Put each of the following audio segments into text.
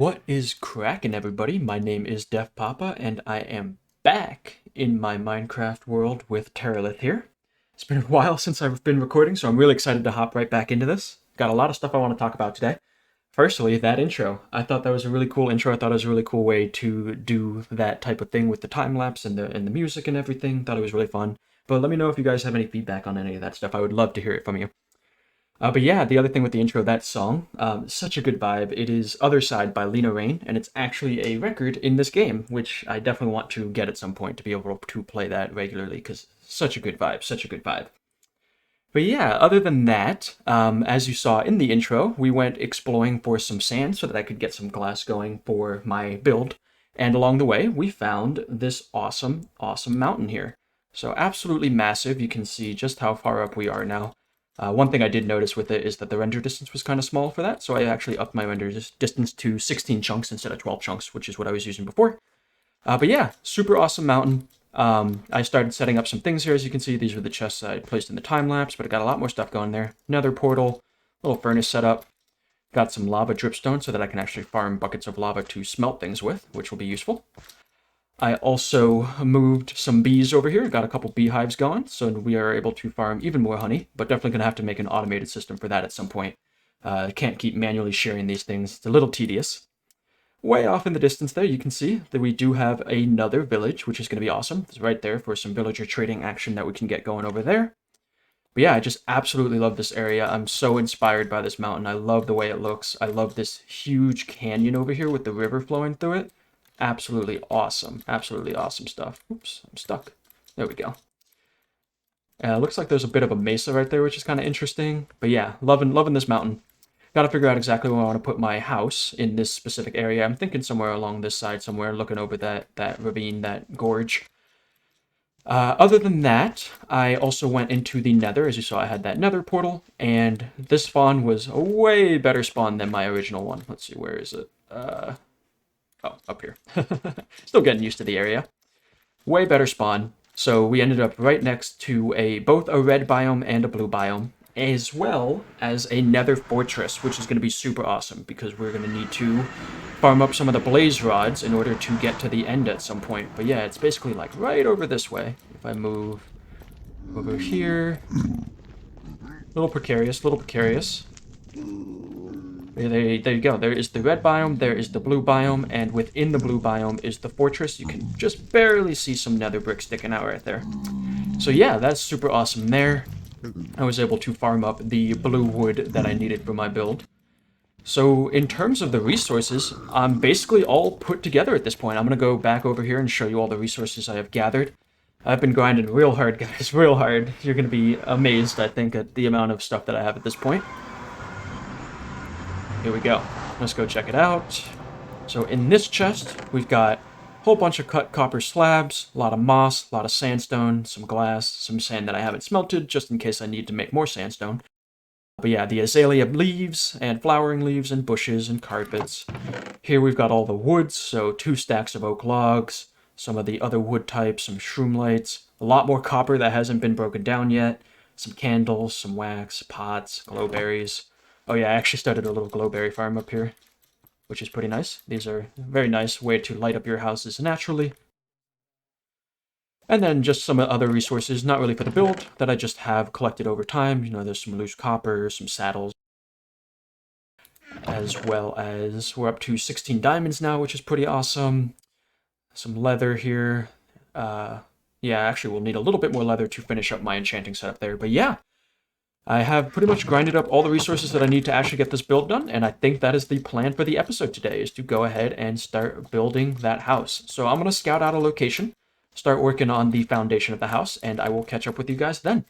What is crackin', everybody? My name is Def Papa, and I am back in my Minecraft world with Terralith here. It's been a while since I've been recording, so I'm really excited to hop right back into this. Got a lot of stuff I want to talk about today. Firstly, that intro. I thought that was a really cool intro. I thought it was a really cool way to do that type of thing with the time lapse and the music and everything. Thought it was really fun. But let me know if you guys have any feedback on any of that stuff. I would love to hear it from you. But yeah, the other thing with the intro, that song, such a good vibe. It is Other Side by Lena Raine, and it's actually a record in this game, which I definitely want to get at some point to be able to play that regularly, because such a good vibe, such a good vibe. But yeah, other than that, as you saw in the intro, we went exploring for some sand so that I could get some glass going for my build. And along the way, we found this awesome, awesome mountain here. So absolutely massive. You can see just how far up we are now. One thing I did notice with it is that the render distance was kind of small for that, so I actually upped my render distance to 16 chunks instead of 12 chunks, which is what I was using before. But yeah, super awesome mountain. I started setting up some things here. As you can see, these are the chests I placed in the time-lapse, but I got a lot more stuff going there. Nether portal, little furnace setup. Got some lava dripstone so that I can actually farm buckets of lava to smelt things with, which will be useful. I also moved some bees over here, got a couple beehives going, so we are able to farm even more honey, but definitely going to have to make an automated system for that at some point. Can't keep manually sharing these things. It's a little tedious. Way off in the distance there, you can see that we do have another village, which is going to be awesome. It's right there for some villager trading action that we can get going over there. But yeah, I just absolutely love this area. I'm so inspired by this mountain. I love the way it looks. I love this huge canyon over here with the river flowing through it. Absolutely awesome. Absolutely awesome stuff. Oops, I'm stuck. There we go. Looks like there's a bit of a mesa right there, which is kind of interesting. But yeah, loving this mountain. Got to figure out exactly where I want to put my house in this specific area. I'm thinking somewhere along this side, somewhere looking over that ravine, that gorge. Other than that, I also went into the nether. As you saw, I had that nether portal, and this spawn was a way better spawn than my original one. Let's see, where is it? Oh, up here. Still getting used to the area. Way better spawn. So we ended up right next to both a red biome and a blue biome, as well as a nether fortress, which is going to be super awesome because we're going to need to farm up some of the blaze rods in order to get to the end at some point. But yeah, it's basically like right over this way. If I move over here, little precarious. There you go. There is the red biome, there is the blue biome, and within the blue biome is the fortress. You can just barely see some nether brick sticking out right there. So yeah, that's super awesome there. I was able to farm up the blue wood that I needed for my build. So in terms of the resources, I'm basically all put together at this point. I'm going to go back over here and show you all the resources I have gathered. I've been grinding real hard, guys, real hard. You're going to be amazed, I think, at the amount of stuff that I have at this point. Here we go. Let's go check it out. So in this chest, we've got a whole bunch of cut copper slabs, a lot of moss, a lot of sandstone, some glass, some sand that I haven't smelted, just in case I need to make more sandstone. But yeah, the azalea leaves, and flowering leaves, and bushes, and carpets. Here we've got all the woods, so 2 stacks of oak logs, some of the other wood types, some shroom lights, a lot more copper that hasn't been broken down yet, some candles, some wax, pots, glowberries. Oh yeah, I actually started a little glowberry farm up here, which is pretty nice. These are a very nice way to light up your houses naturally. And then just some other resources, not really for the build, that I just have collected over time. You know, there's some loose copper, some saddles, as well as we're up to 16 diamonds now, which is pretty awesome. Some leather here. Yeah, actually we'll need a little bit more leather to finish up my enchanting setup there. But yeah, I have pretty much grinded up all the resources that I need to actually get this build done, and I think that is the plan for the episode today, is to go ahead and start building that house. So I'm going to scout out a location, start working on the foundation of the house, and I will catch up with you guys then.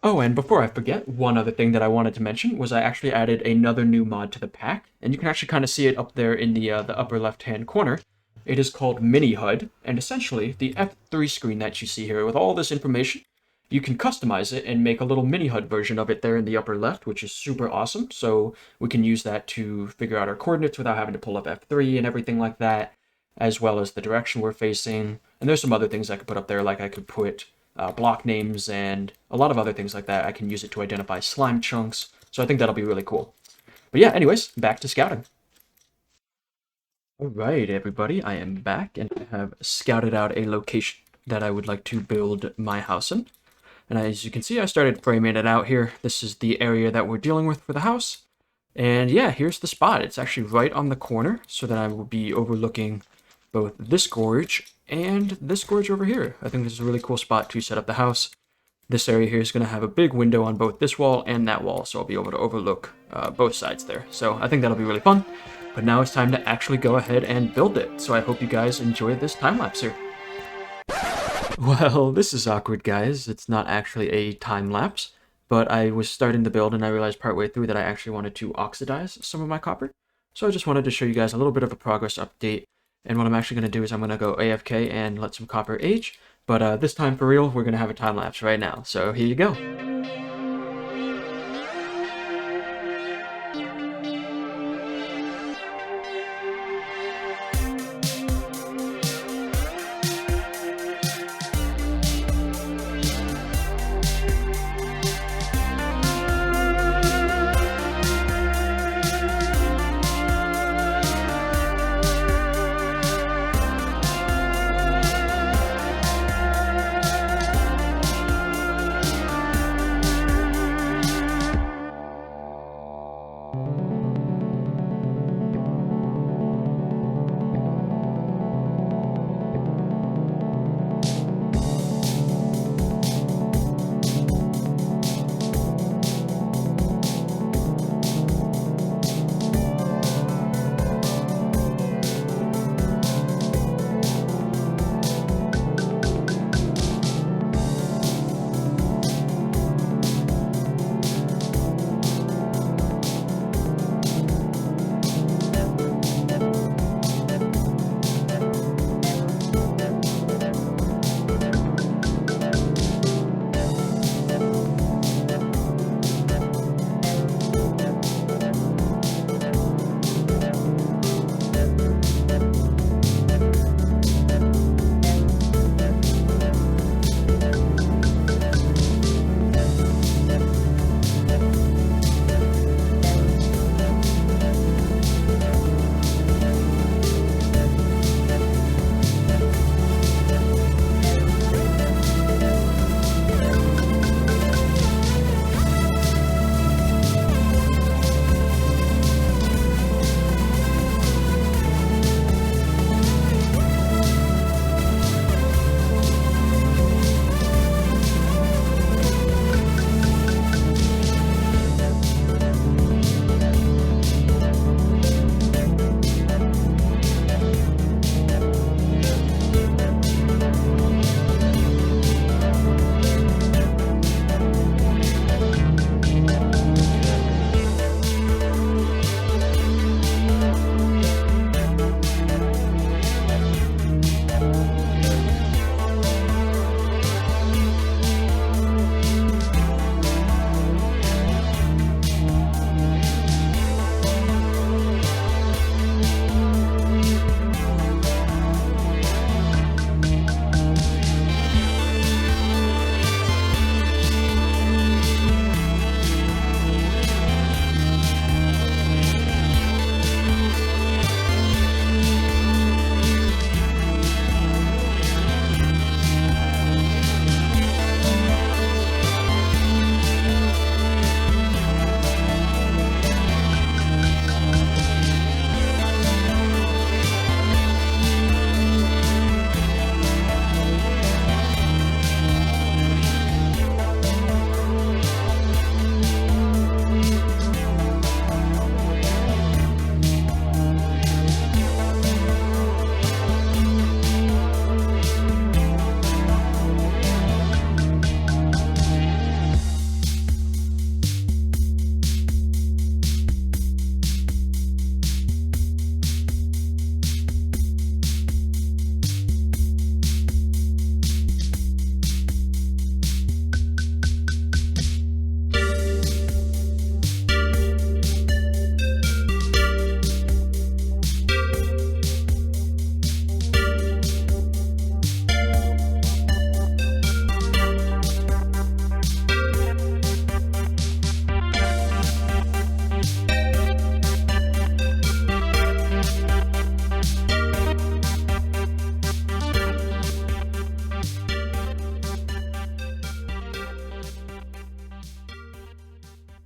Oh, and before I forget, one other thing that I wanted to mention was I actually added another new mod to the pack, and you can actually kind of see it up there in the upper left-hand corner. It is called Mini HUD, and essentially the F3 screen that you see here with all this information, you can customize it and make a little mini HUD version of it there in the upper left, which is super awesome. So we can use that to figure out our coordinates without having to pull up F3 and everything like that, as well as the direction we're facing. And there's some other things I could put up there, like I could put block names and a lot of other things like that. I can use it to identify slime chunks. So I think that'll be really cool. But yeah, anyways, back to scouting. Alright, everybody, I am back and I have scouted out a location that I would like to build my house in. And as you can see, I started framing it out here. This is the area that we're dealing with for the house. And yeah, here's the spot. It's actually right on the corner, so that I will be overlooking both this gorge and this gorge over here. I think this is a really cool spot to set up the house. This area here is going to have a big window on both this wall and that wall, so I'll be able to overlook both sides there. So I think that'll be really fun. But now it's time to actually go ahead and build it. So I hope you guys enjoy this time-lapse here. Well, this is awkward, guys. It's not actually a time-lapse, but I was starting to build and I realized partway through that I actually wanted to oxidize some of my copper. So I just wanted to show you guys a little bit of a progress update. And what I'm actually going to do is I'm going to go AFK and let some copper age. But this time, for real, we're going to have a time-lapse right now. So here you go.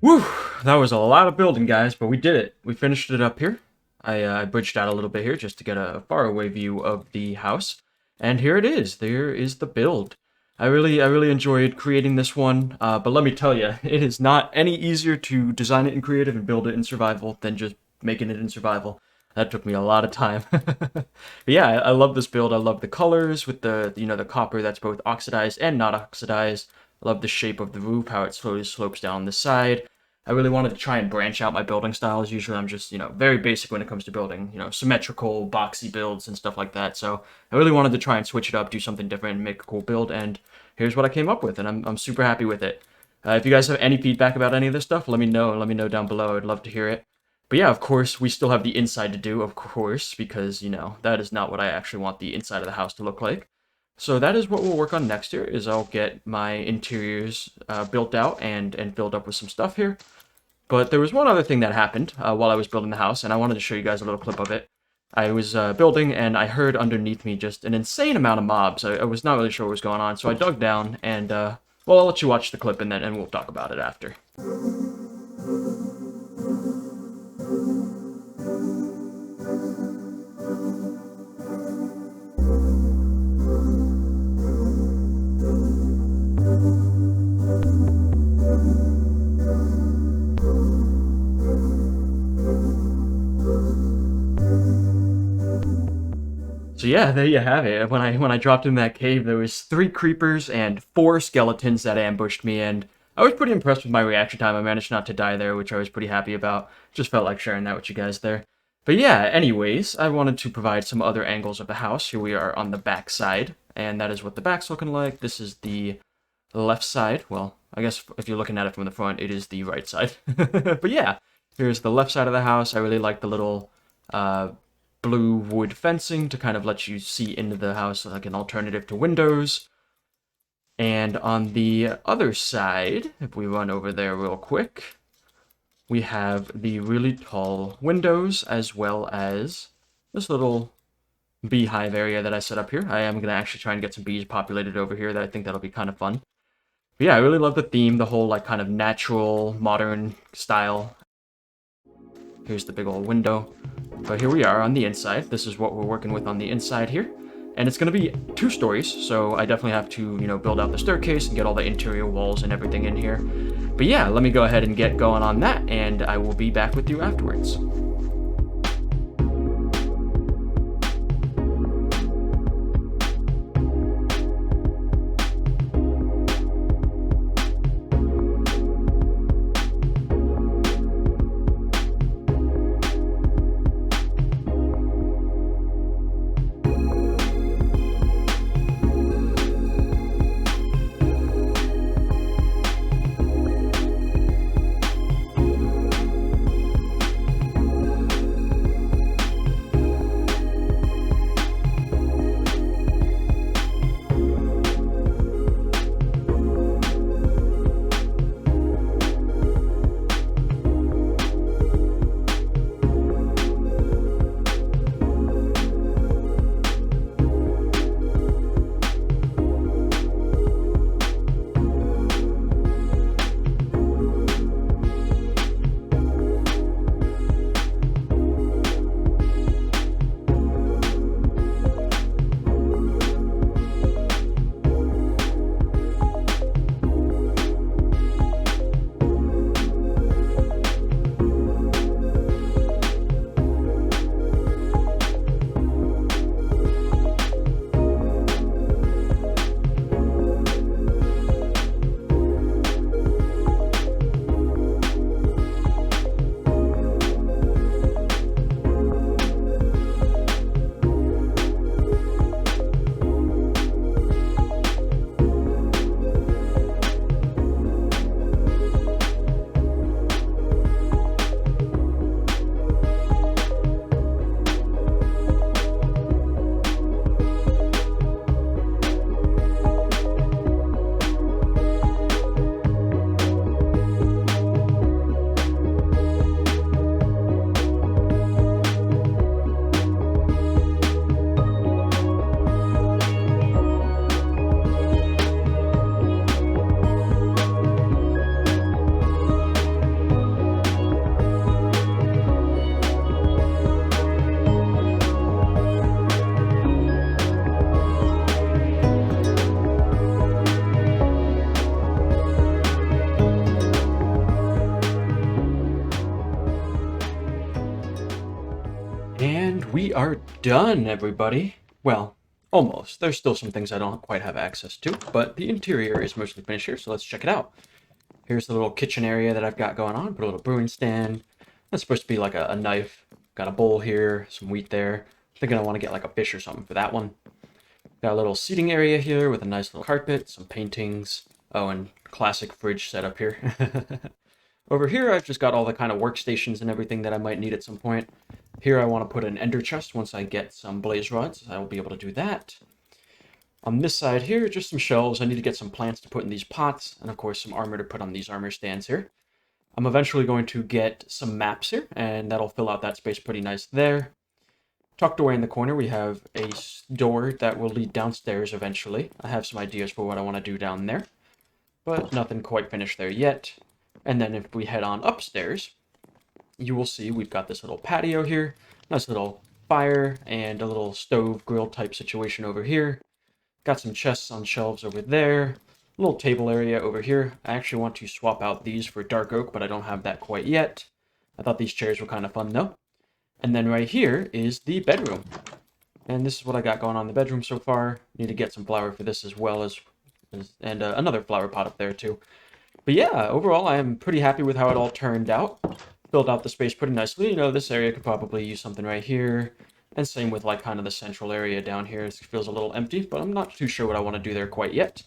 Whew, that was a lot of building, guys, but we did it. We finished it up here. I bridged out a little bit here just to get a faraway view of the house. And here it is. There is the build. I really enjoyed creating this one, but let me tell you, it is not any easier to design it in creative and build it in survival than just making it in survival. That took me a lot of time. But yeah, I love this build. I love the colors with the copper that's both oxidized and not oxidized. I love the shape of the roof, how it slowly slopes down the side. I really wanted to try and branch out my building styles. Usually I'm just, very basic when it comes to building, symmetrical, boxy builds and stuff like that. So I really wanted to try and switch it up, do something different, and make a cool build. And here's what I came up with, and I'm super happy with it. If you guys have any feedback about any of this stuff, let me know. Let me know down below. I'd love to hear it. But yeah, of course, we still have the inside to do, of course, because, that is not what I actually want the inside of the house to look like. So that is what we'll work on next year, is I'll get my interiors built out and filled up with some stuff here. But there was one other thing that happened while I was building the house, and I wanted to show you guys a little clip of it. I was building, and I heard underneath me just an insane amount of mobs. I was not really sure what was going on, so I dug down, and, well, I'll let you watch the clip, and we'll talk about it after. So yeah, there you have it. When I dropped in that cave, there was 3 creepers and 4 skeletons that ambushed me, and I was pretty impressed with my reaction time. I managed not to die there, which I was pretty happy about. Just felt like sharing that with you guys there. But yeah, anyways, I wanted to provide some other angles of the house. Here we are on the back side, and that is what the back's looking like. This is the left side. Well, I guess if you're looking at it from the front, it is the right side. But yeah, here's the left side of the house. I really like the little blue wood fencing to kind of let you see into the house like an alternative to windows. And on the other side, if we run over there real quick, we have the really tall windows as well as this little beehive area that I set up here. I am going to actually try and get some bees populated over here. That I think that'll be kind of fun. But yeah, I really love the theme, the whole like kind of natural, modern style. Here's the big old window. But here we are on the inside. This is what we're working with on the inside here. And it's going to be 2 stories, so I definitely have to, build out the staircase and get all the interior walls and everything in here. But yeah, let me go ahead and get going on that, and I will be back with you afterwards. We are done, everybody. Well, almost. There's still some things I don't quite have access to, but the interior is mostly finished here, so let's check it out. Here's the little kitchen area that I've got going on. Put a little brewing stand. That's supposed to be like a knife. Got a bowl here, some wheat there. Thinking I want to get like a fish or something for that one. Got a little seating area here with a nice little carpet, some paintings. Oh, and classic fridge setup here. Over here, I've just got all the kind of workstations and everything that I might need at some point. Here, I want to put an ender chest once I get some blaze rods. I will be able to do that. On this side here, just some shelves. I need to get some plants to put in these pots, and of course some armor to put on these armor stands here. I'm eventually going to get some maps here, and that'll fill out that space pretty nice there. Tucked away in the corner, we have a door that will lead downstairs eventually. I have some ideas for what I want to do down there, but nothing quite finished there yet. And then if we head on upstairs, you will see we've got this little patio here, nice little fire, and a little stove grill type situation over here. Got some chests on shelves over there, a little table area over here. I actually want to swap out these for dark oak, but I don't have that quite yet. I thought these chairs were kind of fun though. And then right here is the bedroom. And this is what I got going on in the bedroom so far. Need to get some flour for this as well as another flower pot up there too. But yeah, overall, I am pretty happy with how it all turned out. Filled out the space pretty nicely. You know, this area could probably use something right here. And same with like kind of the central area down here. It feels a little empty, but I'm not too sure what I want to do there quite yet.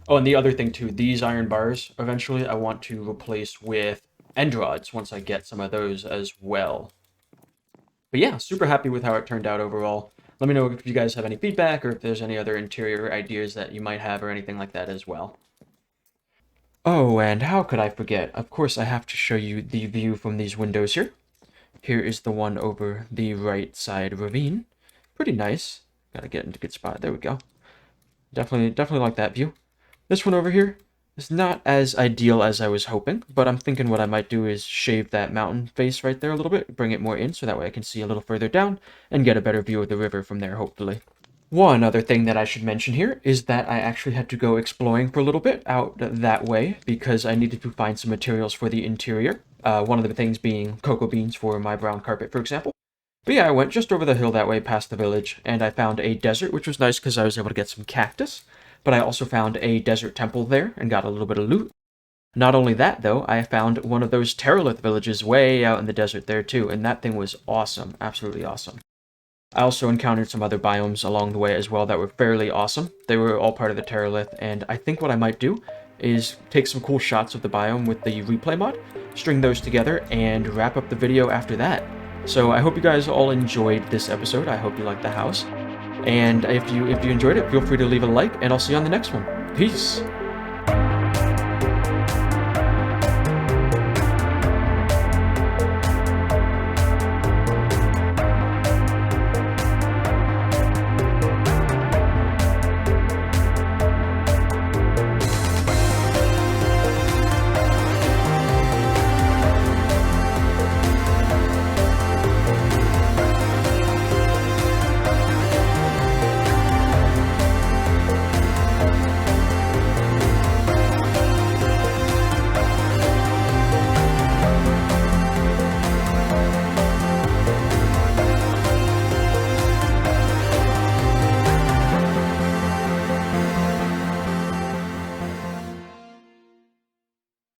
Oh, and the other thing too, these iron bars, eventually I want to replace with end rods once I get some of those as well. But yeah, super happy with how it turned out overall. Let me know if you guys have any feedback or if there's any other interior ideas that you might have or anything like that as well. Oh, and how could I forget? Of course, I have to show you the view from these windows here. Here is the one over the right side ravine. Pretty nice. Gotta get into a good spot. There we go. Definitely like that view. This one over here is not as ideal as I was hoping, but I'm thinking what I might do is shave that mountain face right there a little bit, bring it more in so that way I can see a little further down and get a better view of the river from there, hopefully. One other thing that I should mention here is that I actually had to go exploring for a little bit out that way because I needed to find some materials for the interior. One of the things being cocoa beans for my brown carpet, for example. But yeah, I went just over the hill that way past the village, and I found a desert, which was nice because I was able to get some cactus. But I also found a desert temple there and got a little bit of loot. Not only that, though, I found one of those Terralith villages way out in the desert there, too, and that thing was awesome. Absolutely awesome. I also encountered some other biomes along the way as well that were fairly awesome. They were all part of the Terralith, and I think what I might do is take some cool shots of the biome with the replay mod, string those together, and wrap up the video after that. So I hope you guys all enjoyed this episode. I hope you liked the house. And if you enjoyed it, feel free to leave a like, and I'll see you on the next one. Peace!